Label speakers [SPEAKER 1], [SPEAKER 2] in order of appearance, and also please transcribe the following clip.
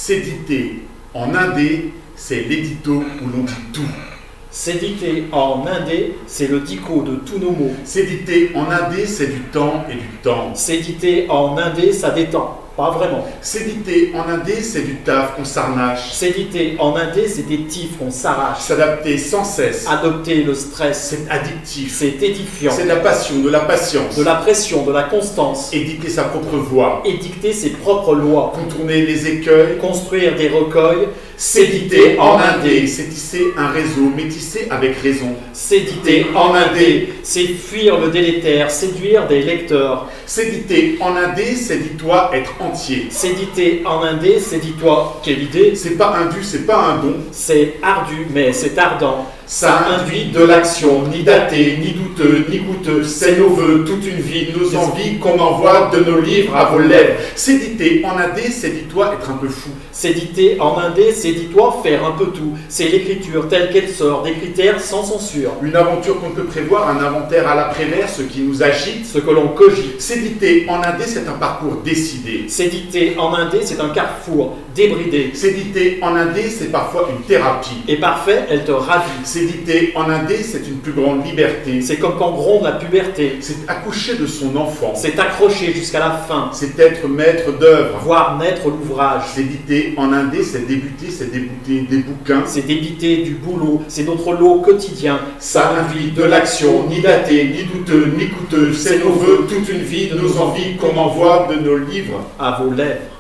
[SPEAKER 1] S'éditer en indé, c'est l'édito où l'on dit tout.
[SPEAKER 2] S'éditer en indé, c'est le dico de tous nos mots.
[SPEAKER 1] S'éditer en indé, c'est du temps et du temps.
[SPEAKER 2] S'éditer en indé, ça détend. Pas vraiment.
[SPEAKER 1] S'éditer en indé, c'est du taf qu'on s'arnache.
[SPEAKER 2] S'éditer en indé, c'est des tifs qu'on s'arrache.
[SPEAKER 1] S'adapter sans cesse.
[SPEAKER 2] Adopter le stress,
[SPEAKER 1] C'est addictif.
[SPEAKER 2] c'est édifiant.
[SPEAKER 1] C'est de la passion, de la patience.
[SPEAKER 2] De la pression, de la constance.
[SPEAKER 1] Éditer sa propre voix.
[SPEAKER 2] Édicter ses propres lois.
[SPEAKER 1] Contourner les écueils.
[SPEAKER 2] Construire des recueils.
[SPEAKER 1] S'éditer en indé, c'est tisser un réseau, métissé avec raison.
[SPEAKER 2] S'éditer en indé, c'est fuir le délétère, séduire des lecteurs.
[SPEAKER 1] S'éditer en indé, c'est dis-toi être entier.
[SPEAKER 2] S'éditer en indé, c'est dis-toi, quelle idée.
[SPEAKER 1] C'est pas un dû, c'est pas un don.
[SPEAKER 2] C'est ardu, mais c'est ardent.
[SPEAKER 1] Ça induit de l'action, ni daté, ni douteux, ni coûteux. C'est nos voeux, toute une vie, nos envies qu'on envoie de nos livres à vos lèvres. S'éditer en indé, c'est dis-toi être un peu fou.
[SPEAKER 2] S'éditer en indé, c'est dis-toi faire un peu tout. C'est l'écriture telle qu'elle sort, des critères sans censure.
[SPEAKER 1] Une aventure qu'on peut prévoir, un inventaire à l'après-vert, ce qui nous agite.
[SPEAKER 2] Ce que l'on cogite.
[SPEAKER 1] S'éditer en indé, c'est un parcours décidé.
[SPEAKER 2] S'éditer en indé, c'est un carrefour débridé.
[SPEAKER 1] S'éditer en indé, c'est parfois une thérapie.
[SPEAKER 2] Et parfait, elle te ravit.
[SPEAKER 1] S'éditer en indé, c'est une plus grande liberté.
[SPEAKER 2] C'est comme quand gronde la puberté.
[SPEAKER 1] C'est accoucher de son enfant.
[SPEAKER 2] C'est accrocher jusqu'à la fin.
[SPEAKER 1] C'est être maître d'œuvre.
[SPEAKER 2] Voir naître l'ouvrage.
[SPEAKER 1] S'éditer en indé, c'est débuter, c'est débouter des bouquins.
[SPEAKER 2] C'est débiter du boulot. C'est notre lot quotidien.
[SPEAKER 1] Ça induit de l'action, ni daté, ni douteux, ni coûteux. C'est nos voeux, toute une vie, nos envies qu'on envoie de nos livres
[SPEAKER 2] À vos lèvres.